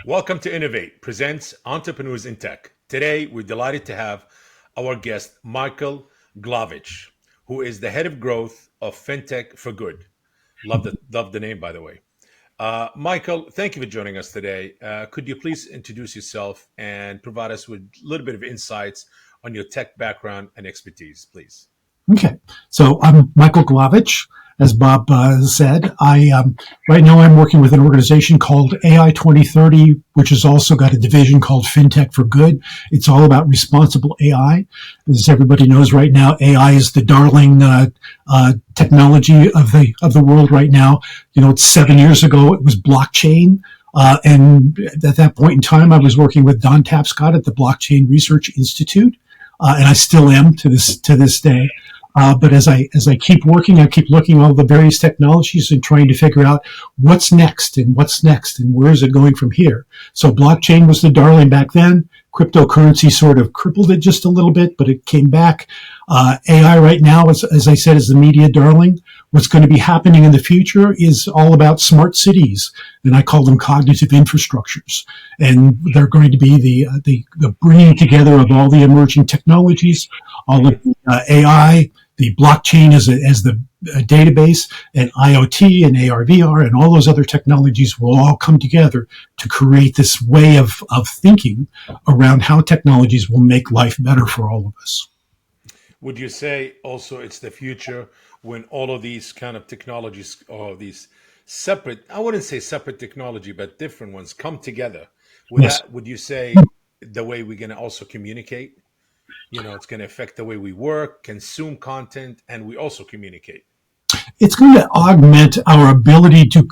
Welcome to Innovate presents Entrepreneurs in Tech. Today, we're delighted to have our guest, Michael Glavich, who is the head of growth of FinTech for Good. Love the name, by the way. Michael, thank you for joining us today. Could you please introduce yourself and provide us with a little bit of insights on your tech background and expertise, please? Okay, so I'm Michael Glavich. As Bob said, right now I'm working with an organization called AI 2030, which has also got a division called FinTech for Good. It's all about responsible AI. As everybody knows right now, AI is the darling technology of the world right now. You know, 7 years ago it was blockchain. And at that point in time, I was working with Don Tapscott at the Blockchain Research Institute, and I still am to this day. But as I keep working, I keep looking at all the various technologies and trying to figure out what's next and where is it going from here. So blockchain was the darling back then. Cryptocurrency sort of crippled it just a little bit, but it came back. AI right now, as I said, is the media darling. What's going to be happening in the future is all about smart cities, and I call them cognitive infrastructures. And they're going to be the bringing together of all the emerging technologies, all of AI, the blockchain as the database, and IoT and AR/VR and all those other technologies will all come together to create this way of thinking around how technologies will make life better for all of us. Would you say also it's the future when all of these kind of technologies or these separate, I wouldn't say separate technology, but different ones come together? Yes. Would you say the way we're going to also communicate? You know, it's going to affect the way we work, consume content, and we also communicate. It's going to augment our ability to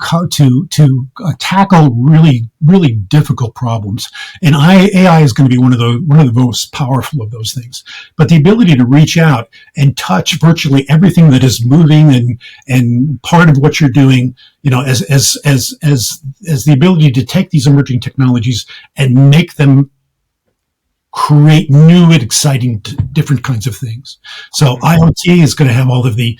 tackle really difficult problems, and AI is going to be one of the most powerful of those things. But the ability to reach out and touch virtually everything that is moving and part of what you're doing, you know, as the ability to take these emerging technologies and make them create new and exciting different kinds of things. So IoT is going to have all of the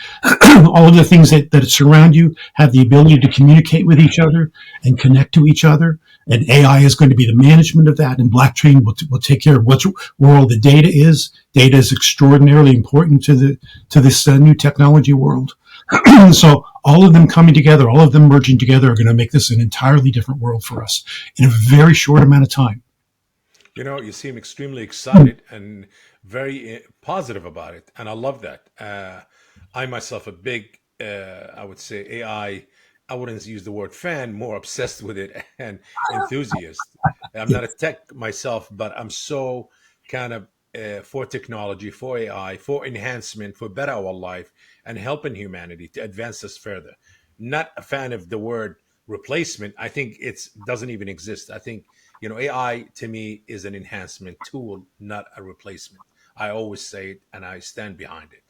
all of the things that surround you, have the ability to communicate with each other and connect to each other. And AI is going to be the management of that, and blockchain will take care of where all the data is. Data is extraordinarily important to this new technology world. So all of them coming together, all of them merging together, are going to make this an entirely different world for us in a very short amount of time. You know, you seem extremely excited and very positive about it, and I love that. I myself a big, I would say AI. I wouldn't use the word fan, more obsessed with it and enthusiast. I'm not a tech myself, but I'm so kind of for technology, for AI, for enhancement, for better our life, and helping humanity to advance us further. Not a fan of the word replacement. I think it's doesn't even exist. I think, you know, AI to me is an enhancement tool, not a replacement. I always say it, and I stand behind it.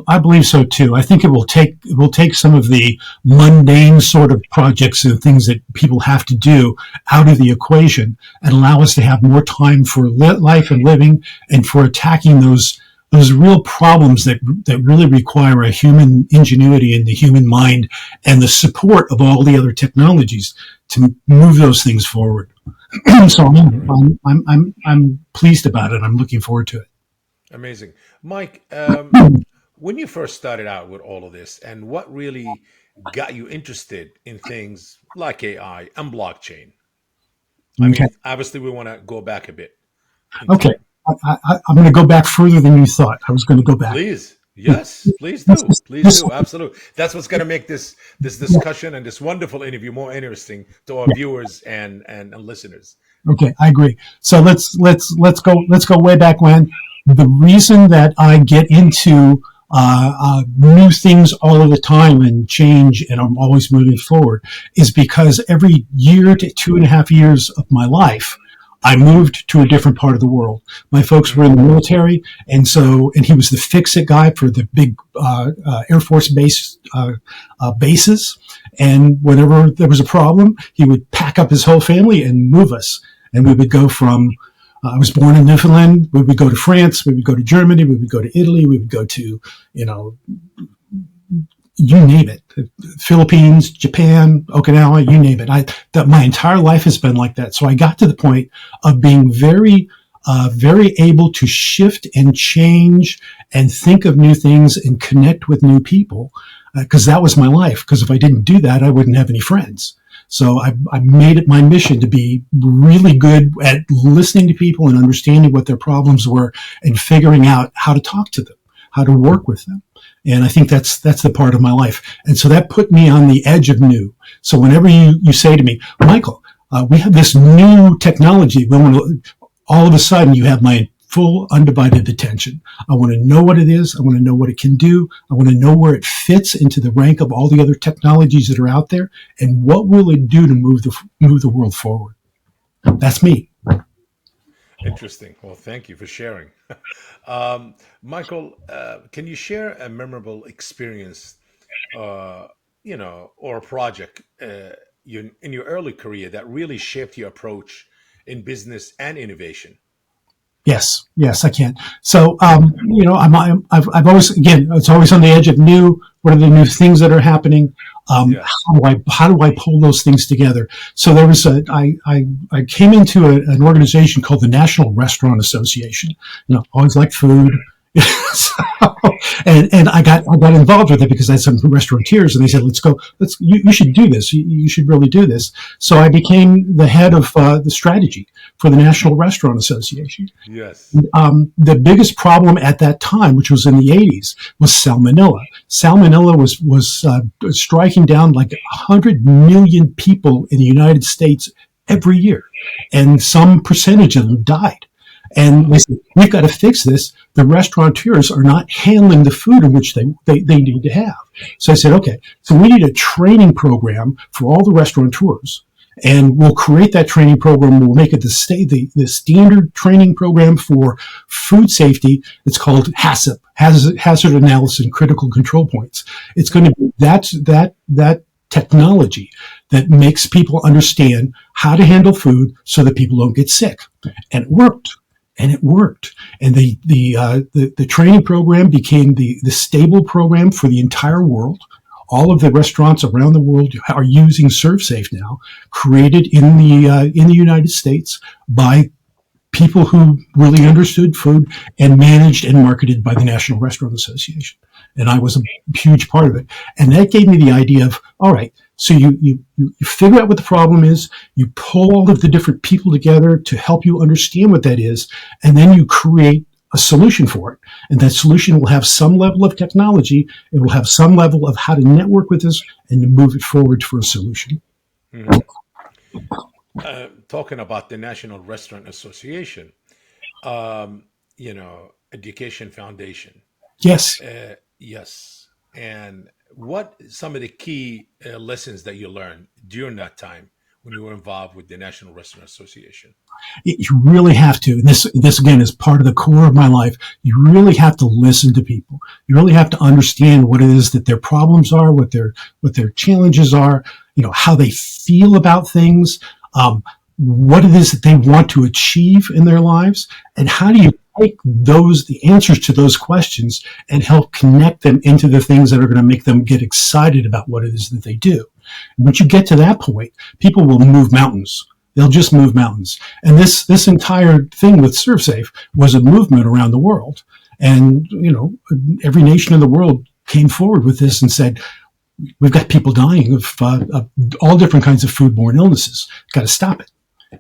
I believe so too. I think it will take some of the mundane sort of projects and things that people have to do out of the equation and allow us to have more time for life and living and for attacking those real problems that really require a human ingenuity in the human mind and the support of all the other technologies to move those things forward. So Correct, correct. I'm pleased about it. I'm looking forward to it. Amazing. Mike, when you first started out with all of this, and what really got you interested in things like AI and blockchain? I Okay. mean, obviously, we want to go back a bit in Okay. time. I'm going to go back further than you thought I was going to go back. Please. Yes, please This, do. Please this, do. Absolutely. That's what's going to make this yeah, discussion and this wonderful interview more interesting to our yeah. viewers and listeners. Okay, I agree. So let's go way back when. The reason that I get into new things all of the time and change, and I'm always moving forward, is because every year to 2.5 years of my life, I moved to a different part of the world. My folks were in the Mm, military, and he was the fix-it guy for the big Air Force base bases. And whenever there was a problem, he would pack up his whole family and move us. And we would go from I was born in Newfoundland. We would go to France. We would go to Germany. We would go to Italy. We would go to, you know, you name it, Philippines, Japan, Okinawa, you name it. My entire life has been like that. So I got to the point of being very able to shift and change and think of new things and connect with new people, because that was my life. Because if I didn't do that, I wouldn't have any friends. So I made it my mission to be really good at listening to people and understanding what their problems were and figuring out how to talk to them, how to work with them. And I think that's the part of my life. And so that put me on the edge of new. So whenever you say to me, Michael, we have this new technology, all of a sudden you have my full undivided attention. I want to know what it is. I want to know what it can do. I want to know where it fits into the rank of all the other technologies that are out there, and what will it do to move the world forward. That's me. Interesting. Well, thank you for sharing. Michael, can you share a memorable experience, or a project in your early career that really shaped your approach in business and innovation? Yes, I can. So, I've always, again, it's always on the edge of new. What are the new things that are happening? Yes. How do I pull those things together? So I came into an organization called the National Restaurant Association. Always liked food. So, and I got involved with it because I had some restaurateurs, and they said, you should do this. You should really do this. So I became the head of the strategy for the National Restaurant Association. Yes. The biggest problem at that time, which was in the 80s, was salmonella. Salmonella was striking down like 100 million people in the United States every year, and some percentage of them died. And they said, we've got to fix this. The restaurateurs are not handling the food in which they need to have. So I said, okay, so we need a training program for all the restaurateurs. And we'll create that training program. We'll make it the standard training program for food safety. It's called HACCP, Hazard Analysis and Critical Control Points. It's going to be that technology that makes people understand how to handle food so that people don't get sick. And it worked. And the training program became the stable program for the entire world. All of the restaurants around the world are using ServSafe now, created in the United States by people who really understood food and managed and marketed by the National Restaurant Association. And I was a huge part of it. And that gave me the idea of, all right, so you figure out what the problem is, you pull all of the different people together to help you understand what that is, and then you create a solution for it. And that solution will have some level of technology, it will have some level of how to network with us and to move it forward for a solution. Mm-hmm. Talking about the National Restaurant Association, Education Foundation. Yes. Yes. And what some of the key lessons that you learned during that time when you were involved with the National Restaurant Association? You really have to. And this again is part of the core of my life. You really have to listen to people. You really have to understand what it is that their problems are, what their challenges are, how they feel about things, what it is that they want to achieve in their lives, and how do you take the answers to those questions and help connect them into the things that are going to make them get excited about what it is that they do. And once you get to that point, people will move mountains. They'll just move mountains. And this entire thing with ServSafe was a movement around the world. And, every nation in the world came forward with this and said, we've got people dying of all different kinds of foodborne illnesses. Got to stop it.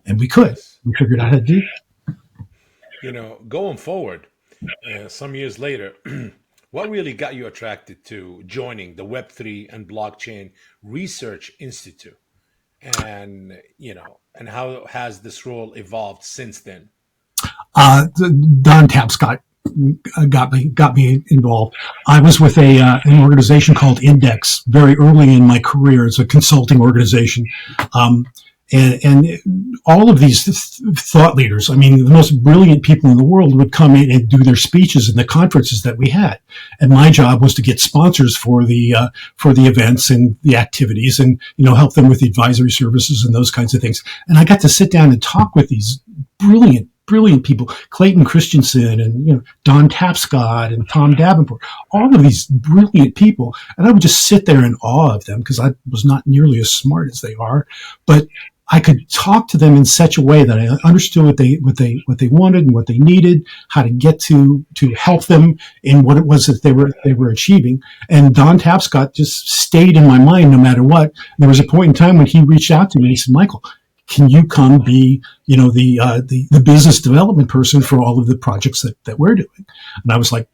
And we could. We figured out how to do that. Going forward, some years later, what really got you attracted to joining the Web3 and Blockchain Research Institute? And, and how has this role evolved since then? Don Tapscott got me involved. I was with an organization called Index very early in my career. It's a consulting organization. And all of these thought leaders, the most brilliant people in the world would come in and do their speeches in the conferences that we had. And my job was to get sponsors for the events and the activities and, help them with the advisory services and those kinds of things. And I got to sit down and talk with these brilliant brilliant people, Clayton Christensen and Don Tapscott and Tom Davenport, all of these brilliant people. And I would just sit there in awe of them because I was not nearly as smart as they are, but I could talk to them in such a way that I understood what they wanted and what they needed, how to get to help them in what it was that they were achieving. And Don Tapscott just stayed in my mind no matter what. There was a point in time when he reached out to me and he said, "Michael, can you come be, the business development person for all of the projects that we're doing?" And I was like,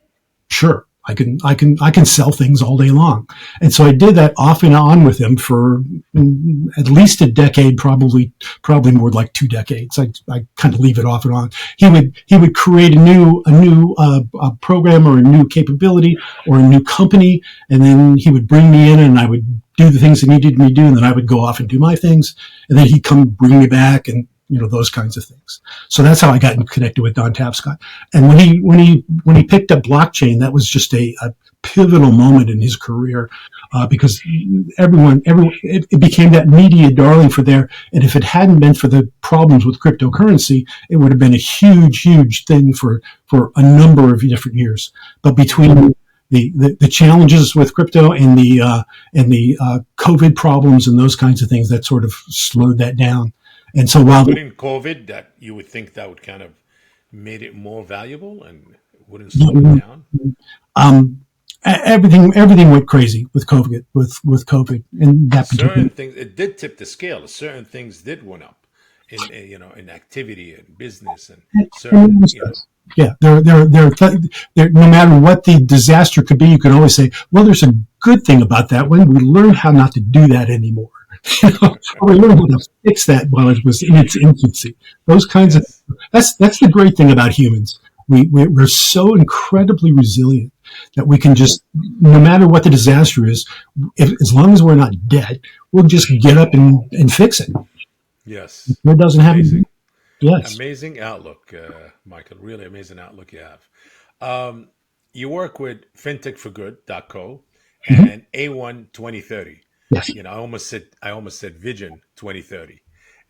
"Sure. I can sell things all day long." And so I did that off and on with him for at least a decade, probably more like 2 decades. I kind of leave it off and on. He would create a new program or a new capability or a new company, and then he would bring me in and I would do the things he needed me to do, and then I would go off and do my things, and then he'd come bring me back and those kinds of things. So that's how I got connected with Don Tapscott. And when he picked up blockchain, that was just a pivotal moment in his career, because it became that media darling for there. And if it hadn't been for the problems with cryptocurrency, it would have been a huge thing for a number of different years. But between the challenges with crypto and the COVID problems and those kinds of things, that sort of slowed that down. And so while But in COVID, that you would think that would kind of made it more valuable and wouldn't slow it down. Everything went crazy with COVID. With COVID, and that Certain things it did tip the scale. Certain things did went up in activity and business and certain. Yeah, there. No matter what the disaster could be, you can always say, "Well, there's a good thing about that when we learned how not to do that anymore." We learned how to fix that while it was in its infancy. Those kinds of that's the great thing about humans. We're so incredibly resilient that we can just, no matter what the disaster is, as long as we're not dead, we'll just get up and fix it. Yes, it doesn't have any. Yes, amazing outlook, Michael. Really amazing outlook you have. You work with fintechforgood.co and A1 2030. Yes. I almost said Vision 2030,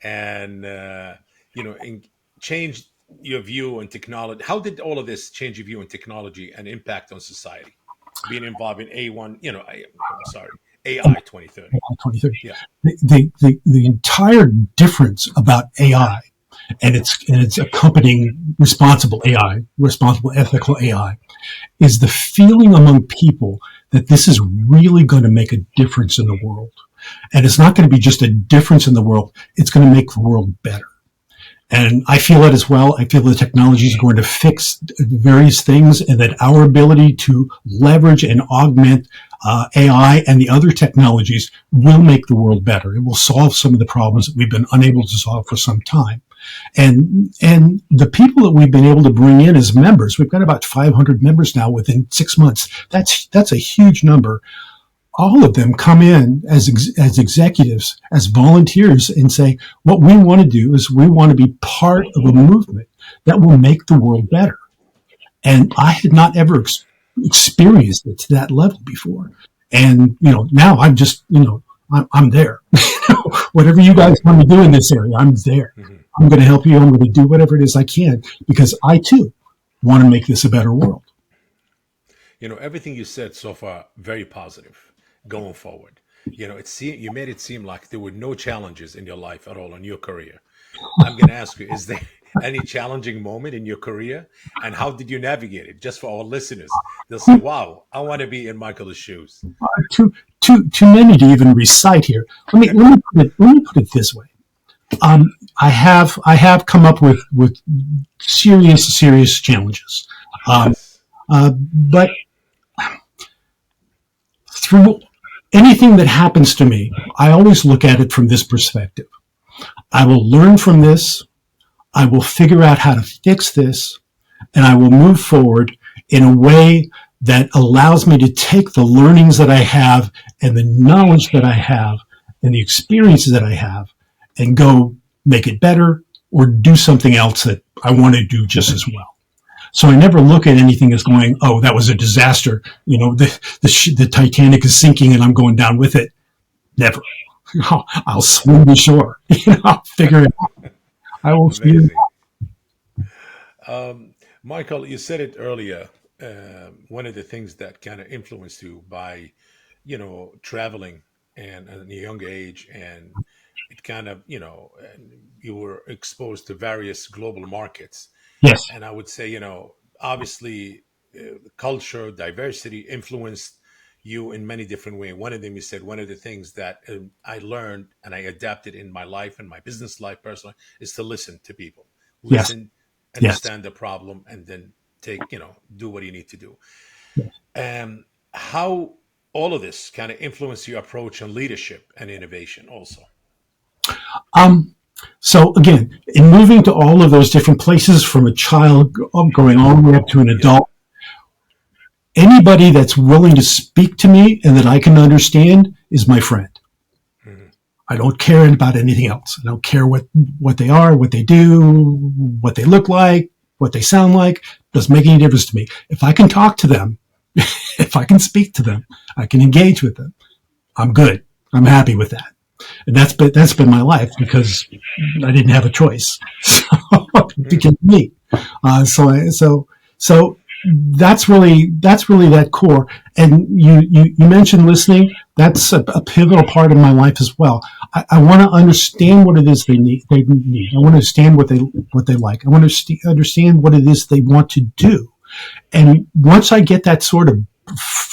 and changed your view on technology. How did all of this change your view on technology and impact on society? Being involved in AI 2030. 2030. Yeah. The entire difference about AI and its accompanying responsible ethical AI, is the feeling among people that this is really going to make a difference in the world. And it's not going to be just a difference in the world, it's going to make the world better. And I feel it as well. I feel the technology is going to fix various things, and that our ability to leverage and augment AI and the other technologies will make the world better. It will solve some of the problems that we've been unable to solve for some time. And the people that we've been able to bring in as members, we've got about 500 members now within 6 months. That's a huge number. All of them come in as executives, as volunteers, and say, what we want to do is we want to be part of a movement that will make the world better. And I had not ever experienced it to that level before. And, now I'm just, I'm there. Whatever you guys want to do in this area, I'm there. Mm-hmm. I'm going to help you. I'm going to do whatever it is I can, because I too want to make this a better world. Everything you said so far, very positive going forward. You made it seem like there were no challenges in your life at all in your career. I'm going to ask you, is there any challenging moment in your career, and how did you navigate it? Just for our listeners, they'll say, wow, I want to be in Michael's shoes. Too many to even recite here. Let me put it this way. I have come up with serious challenges. Yes. But through anything that happens to me, I always look at it from this perspective. I will learn from this. I will figure out how to fix this, and I will move forward in a way that allows me to take the learnings that I have and the knowledge that I have and the experiences that I have and go make it better or do something else that I want to do just as well. So I never look at anything as going, oh, that was a disaster. The Titanic is sinking and I'm going down with it. Never. I'll swim to shore. I'll figure it out. I will figure it out. Michael, you said it earlier. One of the things that kind of influenced you by, traveling and at a young age, and it kind of, and you were exposed to various global markets. Yes, And I would say, obviously, culture, diversity influenced you in many different ways. One of them, you said, one of the things that I learned and I adapted in my life and my business life personally is to listen to people, yes, listen, yes. understand the problem, and then do what you need to do. Yes. How all of this kind of influence your approach on leadership and innovation also. Um, so again, in moving to all of those different places from a child going all the way up to an Yeah. adult, anybody that's willing to speak to me and that I can understand is my friend. Hmm. I don't care about anything else. I don't care what they are, what they do, what they look like, what they sound like. Doesn't make any difference to me. If I can talk to them, if I can speak to them, I can engage with them. I'm good. I'm happy with that. And that's been my life because I didn't have a choice. So it Hmm. became me. So that's really that core. And you mentioned listening. That's a pivotal part of my life as well. I want to understand what it is they need. I want to understand what they like. I want to understand what it is they want to do. And once I get that sort of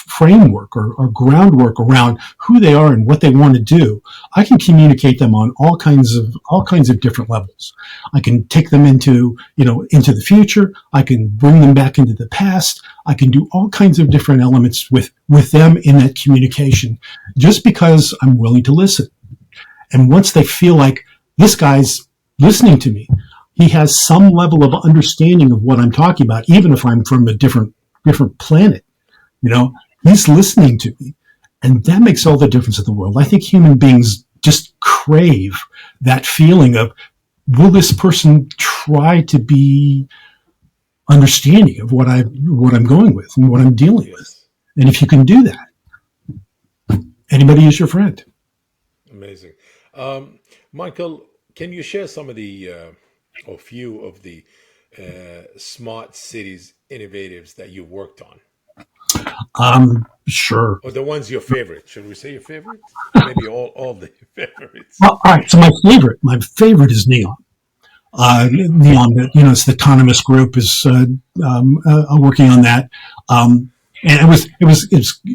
framework or groundwork around who they are and what they want to do, I can communicate them on all kinds of different levels. I can take them into the future. I can bring them back into the past. I can do all kinds of different elements with them in that communication, just because I'm willing to listen. And once they feel like this guy's listening to me, he has some level of understanding of what I'm talking about, even if I'm from a different planet. You know, he's listening to me. And that makes all the difference in the world. I think human beings just crave that feeling of, will this person try to be understanding of what I'm going with and what I'm dealing with? Yes. And if you can do that, anybody is your friend. Amazing. Michael, can you share some of the or few of the smart cities innovatives that you worked on, Sure. or the ones your favorite? Should we say your favorite, or maybe all the favorites? Well, all right. So my favorite is Neon. Neon, it's the autonomous group is working on that. And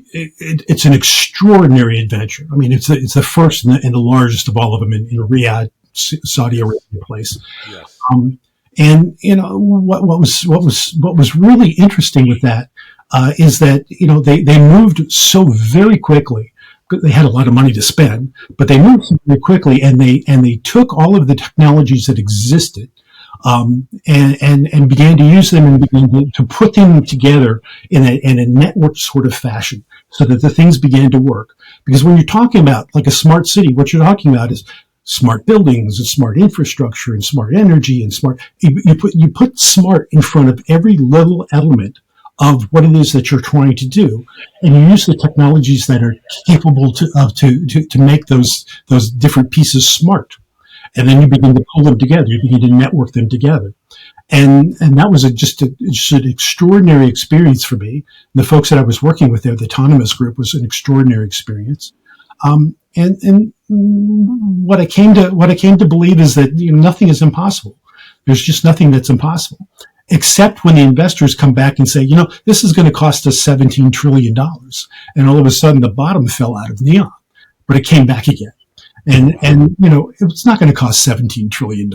it's an extraordinary adventure. I mean, it's the first and the largest of all of them in Riyadh, Saudi Arabia place. Yes. And what was really interesting with that is that they moved so very quickly. They had a lot of money to spend, but they moved so very quickly, and they took all of the technologies that existed, and began to use them and began to put them together in a network sort of fashion, so that the things began to work. Because when you're talking about like a smart city, what you're talking about is smart buildings and smart infrastructure and smart energy and you put smart in front of every little element of what it is that you're trying to do, and you use the technologies that are capable to make those different pieces smart, and then you begin to pull them together. You begin to network them together, and that was just an extraordinary experience for me. The folks that I was working with there, the autonomous group, was an extraordinary experience. And what I came to believe is that nothing is impossible. There's just nothing that's impossible, except when the investors come back and say, this is going to cost us $17 trillion. And all of a sudden the bottom fell out of Neon, but it came back again. And it's not going to cost $17 trillion.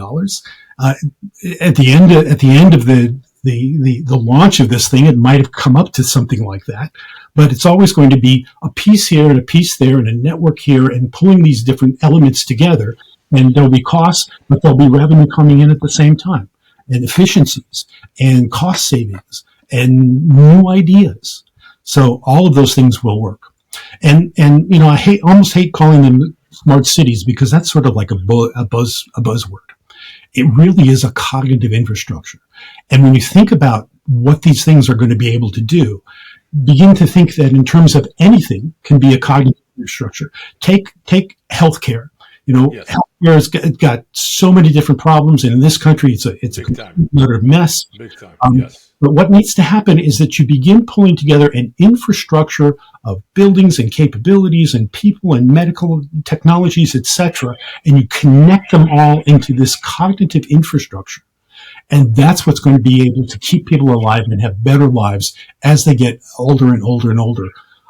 At the end of the launch of this thing, it might have come up to something like that, but it's always going to be a piece here and a piece there and a network here, and pulling these different elements together. And there'll be costs, but there'll be revenue coming in at the same time, and efficiencies and cost savings and new ideas. So all of those things will work. And I almost hate calling them smart cities, because that's sort of like a buzzword. It really is a cognitive infrastructure. And when you think about what these things are going to be able to do, begin to think that in terms of anything can be a cognitive infrastructure. Take healthcare. Yes. Healthcare has got so many different problems, and in this country, it's a Big time. complete utter mess. Big time. Um, Yes. but what needs to happen is that you begin pulling together an infrastructure of buildings and capabilities and people and medical technologies, etc., and you connect them all into this cognitive infrastructure. And that's what's going to be able to keep people alive and have better lives as they get older and older and older.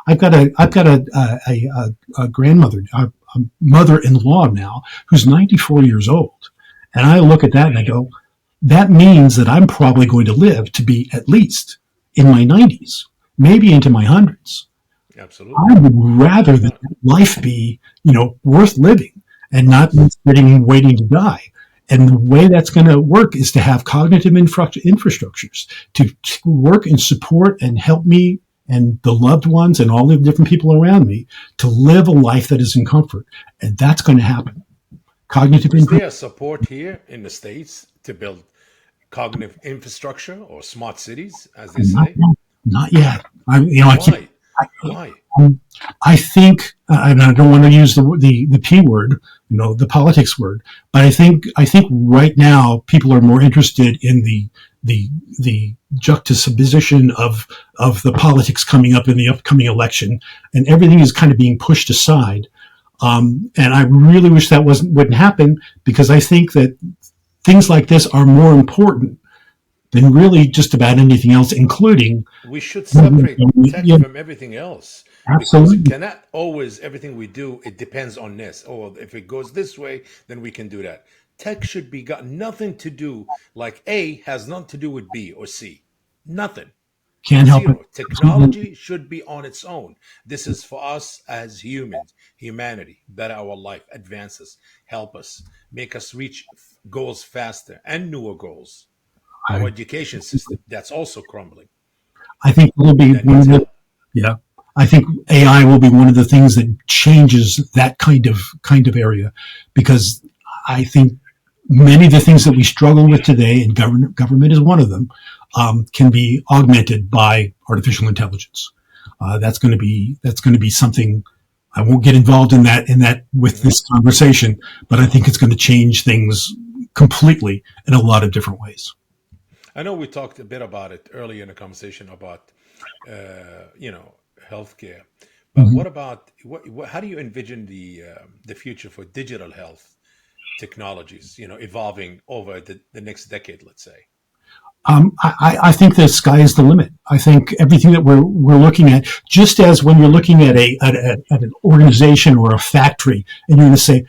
I've got a grandmother, a mother-in-law now, who's 94 years old. And I look at that and I go, that means that I'm probably going to live to be at least in my 90s, maybe into my hundreds. Absolutely. I would rather that life be, worth living and not Yes. sitting waiting to die. And the way that's going to work is to have cognitive infrastructures to work and support and help me and the loved ones and all the different people around me to live a life that is in comfort. And that's going to happen. Cognitive Is infrastructure. there support here in the States to build cognitive infrastructure or smart cities, as they Not say? yet. Not yet. I can't. Why? I, Why? I think, and I don't want to use the P word, the politics word, but I think right now people are more interested in the juxtaposition of the politics coming up in the upcoming election, and everything is kind of being pushed aside. And I really wish that wouldn't happen, because I think that things like this are more important than really just about anything else, including. We should separate tech Yeah, from everything else, because it absolutely. cannot always, everything we do, it depends on this. Or if it goes this way, then we can do that. Tech should be got nothing to do, like A has nothing to do with B or C. Nothing. Can't help it. Zero. Technology should be on its own. This is for us as humans, humanity, better our life, advances, help us, make us reach goals faster and newer goals. Our I, education system, that's also crumbling. I think it'll be That one needs of the, help. yeah. I think AI will be one of the things that changes that kind of area, because I think many of the things that we struggle with today, and government is one of them, can be augmented by artificial intelligence. That's going to be something. I won't get involved in that with Mhm. this conversation, but I think it's going to change things completely in a lot of different ways. I know we talked a bit about it earlier in the conversation about, healthcare, but Mhm. what about how do you envision the future for digital health technologies? Evolving over the next decade, let's say. I think the sky is the limit. I think everything that we're looking at, just as when you're looking at an organization or a factory, and you're going to say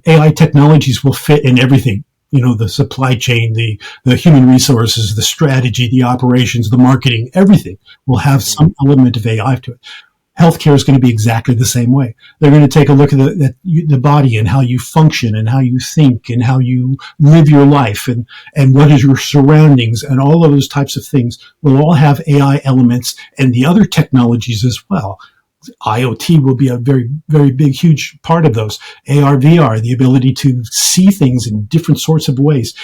AI technologies will fit in everything. The supply chain, the human resources, the strategy, the operations, the marketing, everything will have Hmm. some element of AI to it. Healthcare is going to be exactly the same way. They're going to take a look at the body and how you function and how you think and how you live your life, and what is your surroundings, and all of those types of things will all have AI elements, and the other technologies as well. IoT will be a very, very big, huge part of those. AR, VR, the ability to see things in different sorts of ways.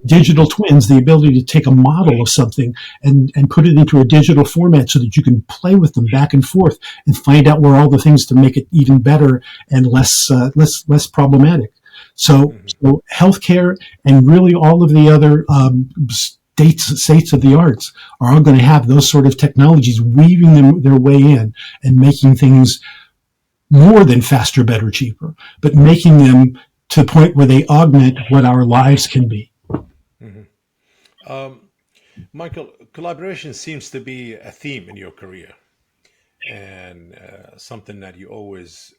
Digital twins, the ability to take a model of something and put it into a digital format so that you can play with them back and forth and find out where all the things to make it even better and less problematic. So, Hmm. so healthcare and really all of the other states of the arts are all going to have those sort of technologies weaving their way in and making things more than faster, better, cheaper, but making them to the point where they augment what our lives can be. Hmm. Um, Michael, collaboration seems to be a theme in your career, and something that you always,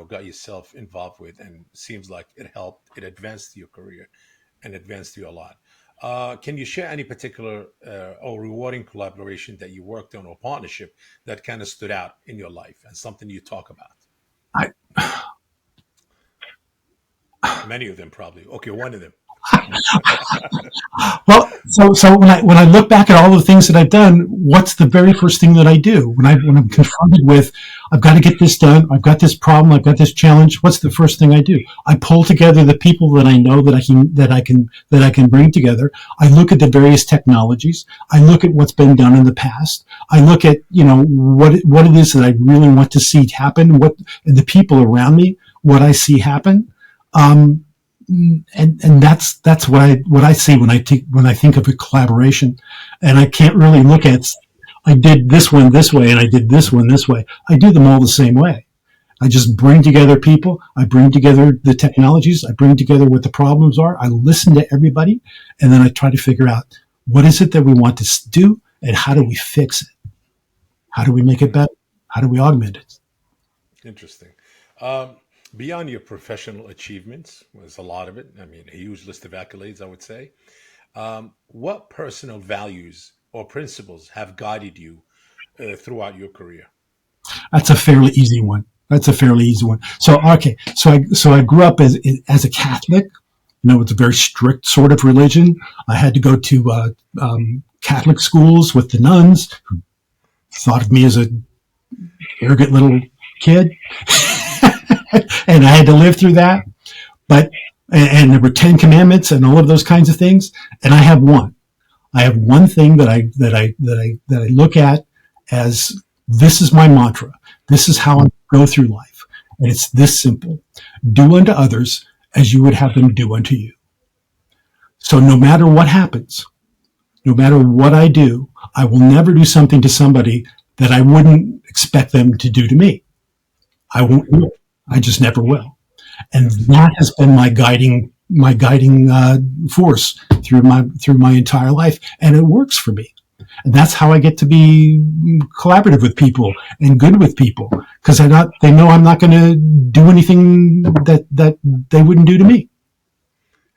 got yourself involved with, and seems like it helped, it advanced your career and advanced you a lot. Can you share any particular or rewarding collaboration that you worked on, or partnership that kind of stood out in your life and something you talk about? I, Many of them, probably. Okay, one of them. Well, so when I look back at all the things that I've done, what's the very first thing that I do when I'm Yes. confronted with, I've got to get this done, I've got this problem, I've got this challenge. What's the first thing I do? I pull together the people that I know that I can bring together. I look at the various technologies. I look at what's been done in the past. I look at what it is that I really want to see happen. What and the people around me. what I see happen. Um, and that's what I see when I think of a collaboration, and I can't really look at I did this one this way and I did this one this way. I do them all the same way. I just bring together people. I bring together the technologies. I bring together what the problems are. I listen to everybody, and then I try to figure out what is it that we want to do and how do we fix it? How do we make it better? How do we augment it? Interesting. Um, Beyond your professional achievements, there's a lot of it. I mean, a huge list of accolades, I would say. What personal values or principles have guided you throughout your career? That's a fairly easy one. That's a fairly easy one. So okay, so I grew up as a Catholic. It's a very strict sort of religion. I had to go to Catholic schools with the nuns who thought of me as a arrogant little kid, and I had to live through that. But and there were 10 commandments and all of those kinds of things. And I have one. I have one thing that I look at as this is my mantra. This is how I go through life. And it's this simple. Do unto others as you would have them do unto you. So no matter what happens, no matter what I do, I will never do something to somebody that I wouldn't expect them to do to me. I won't do it. I just never will. And that has been my guiding force through my entire life. And it works for me. And that's how I get to be collaborative with people and good with people, because they know I'm not going to do anything that they wouldn't do to me.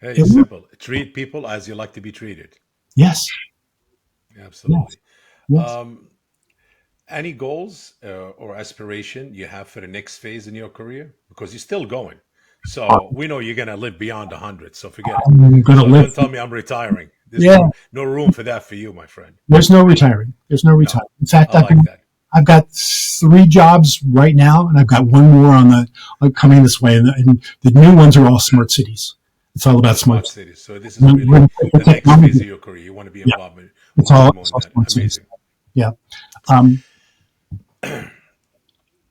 Hey, it's simple. Treat people as you like to be treated. Yes. Absolutely. Yes. Um, any goals or aspiration you have for the next phase in your career? Because you're still going. So we know you're going to live beyond 100. So forget it. I'm going to So live. don't tell me I'm retiring. There's Yeah. no room for that for you, my friend. There's no retiring. There's no No, retiring. In fact, I like that. I've got 3 jobs right now, and I've got one more coming this way. And the new ones are all smart cities. It's all about smart Smart cities. cities. So this is really the next phase of your career. You want to be Yeah, involved in it's more all, and more it's in all that. smart cities. Amazing. Yeah. Um,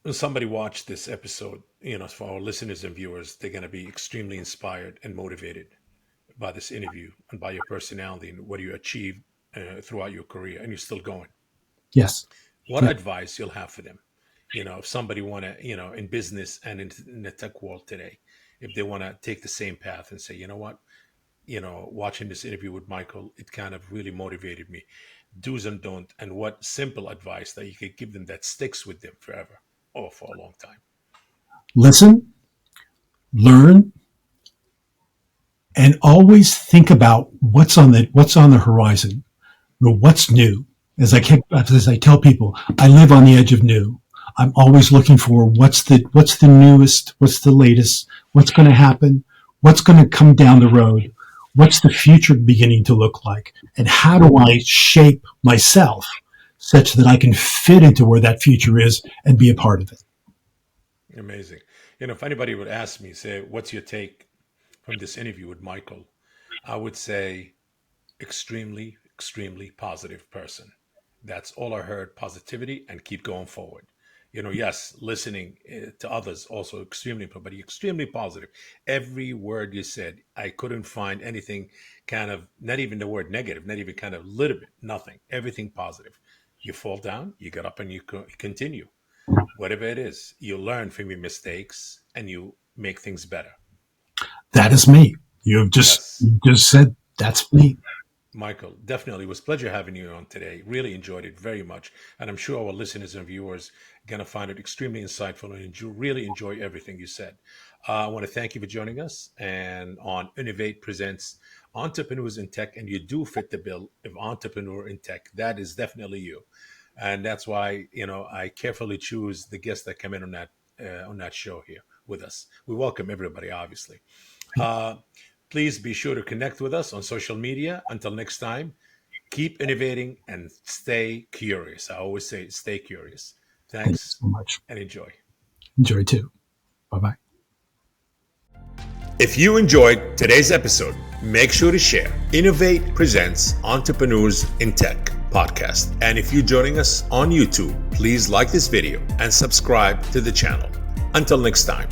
When somebody watched this episode, for our listeners and viewers, they're going to be extremely inspired and motivated by this interview and by your personality and what you achieved throughout your career, and you're still going. yes. What Yeah. advice you'll have for them? If somebody want to, in business and in the tech world today, if they want to take the same path and say, you know what, watching this interview with Michael, it kind of really motivated me. Do's and don't, and what simple advice that you could give them that sticks with them forever or for a long time. Listen, learn, and always think about what's on the horizon, or what's new. As I tell people, I live on the edge of new. I'm always looking for what's the newest, what's the latest, what's going to happen, what's going to come down the road, what's the future beginning to look like, and how do I shape myself such that I can fit into where that future is and be a part of it. Amazing. If anybody would ask me, say, what's your take from this interview with Michael? I would say extremely, extremely positive person. That's all I heard, positivity, and keep going forward. Yes, listening to others also extremely important, but extremely positive. Every word you said, I couldn't find anything kind of, not even the word negative, not even kind of little bit, nothing, everything positive. You fall down, you get up and you continue. Whatever it is, you learn from your mistakes and you make things better. That is me. You've just Yes. said that's me. Michael, definitely. It was a pleasure having you on today. Really enjoyed it very much. And I'm sure our listeners and viewers are going to find it extremely insightful and really enjoy everything you said. I want to thank you for joining us and on Innovate Presents Entrepreneurs in Tech. And you do fit the bill of entrepreneur in tech. That is definitely you. And that's why, I carefully choose the guests that come in on that show here with us. We welcome everybody, obviously. Uh, Please be sure to connect with us on social media. Until next time, keep innovating and stay curious. I always say, stay curious. Thank you Thanks so much. and enjoy. Enjoy too. Bye bye. If you enjoyed today's episode, make sure to share. Innovate presents Entrepreneurs in Tech podcast. And if you're joining us on YouTube, please like this video and subscribe to the channel. Until next time.